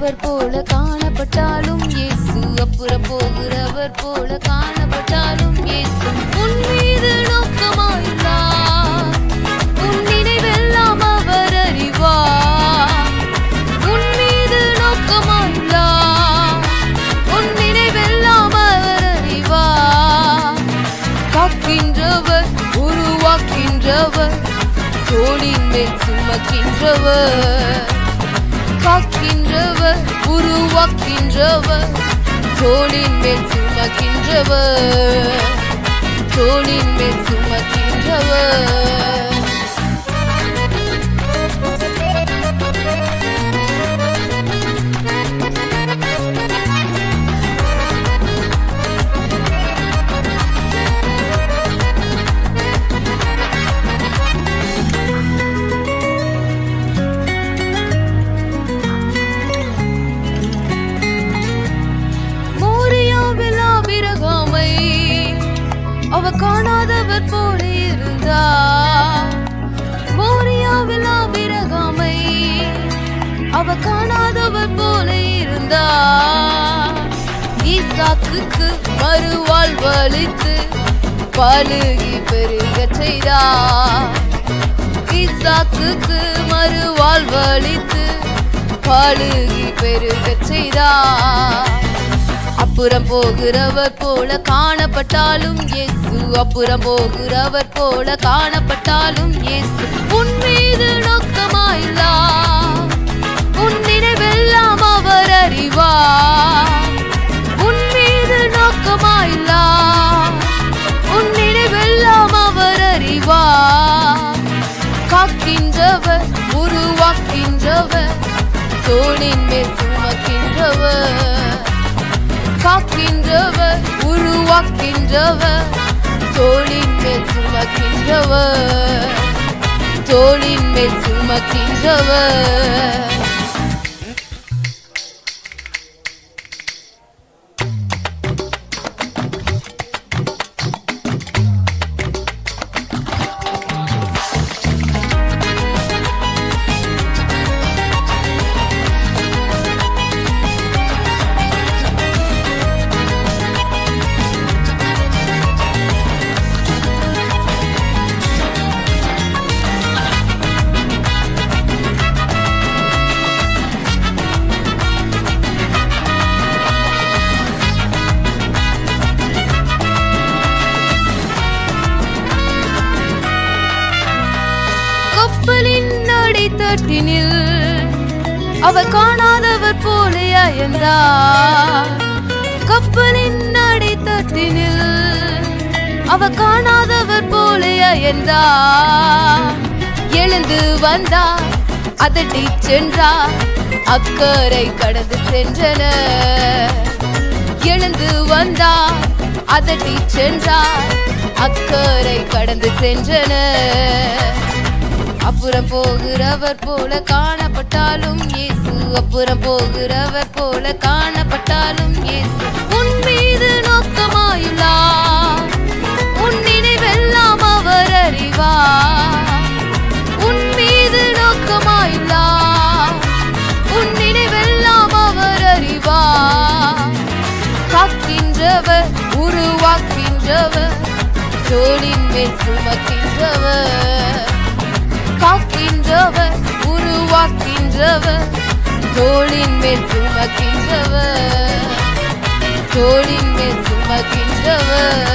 போகிறவர் போல காணப்பட்டாலும் இயேசு, அப்புறம் போகிறவர் போல காணப்பட்டாலும் இயேசு. உன் மீது நோக்கமாயில்லார், உன் நினைவெல்லாம் அவர் அறிவார். உன் மீது நோக்கமாயில்லார், உன் நினைவெல்லாம் அவர் அறிவார். காக்கின்றவர், உருவாக்கின்றவர், தோளின் மேல் சுமக்கின்றவர். காக்கின்றவர், உருவாக்கின்றவர், தோளின் மேல் சுமக்கின்றவர். தோளின் மேல் சுமக்கின்றவர். அவ காணாதவர் போல இருந்தார். மோரியாவில் ஆபிரகாமை அவ காணாதவர் போல இருந்தார். ஈசாக்குக்கு மறுவாழ்வளித்து பலுகி பெருகச் செய்தார். ஈசாக்குக்கு மறுவாழ்வளித்து பலுகி பெருகச் செய்தார். அப்புறம் போகிறவர் போல காணப்பட்டாலும் இயேசு, அப்புறம் போகிறவர் போல காணப்பட்டாலும் இயேசு. உன் மீது நோக்கமாயில்லார், உன் நினைவெல்லாம் அவர் அறிவார். உன் மீது நோக்கமாயில்லார், உன் நினைவெல்லாம் அவர் அறிவார். காக்கின்றவர், உருவாக்கின்றவர், தோளின் மேல் சுமக்கின்றவர். காக்கின்றவர், உருவாக்கின்றவர், தோளின் மேல் சுமக்கின்றவர். தோளின் மேல் சுமக்கின்றவர். கப்பலின் அடித்தட்டினில் அவர் காணாதவர் போல அயர்ந்தார். கப்பலின் அடித்தட்டினில் அவர் காணாதவர் போல அயர்ந்தார். எழுந்து வந்தார், அதட்டி சென்றார், அக்கறை கடந்து சென்றனர். எழுந்து வந்தார், அதட்டி சென்றார், அக்கறை கடந்து சென்றனர். அப்புறம் போகிறவர் போல காணப்பட்டாலும் இயேசு, அப்புறம் போகிறவர் போல காணப்பட்டாலும் இயேசு. உன் மீது நோக்கமாயில்லார், உன் நினைவெல்லாம் அவர் அறிவார். உன் மீது நோக்கமாயில்லார், உன் நினைவெல்லாம் அவர் அறிவார். காக்கின்றவர், உருவாக்கின்றவர், தோளின் மேல் சுமக்கின்றவர். காக்கின்றவர், உருவாக்கின்றவர், தோளின் மேல் சுமக்கின்றவர். தோளின் மேல் சுமக்கின்றவர்.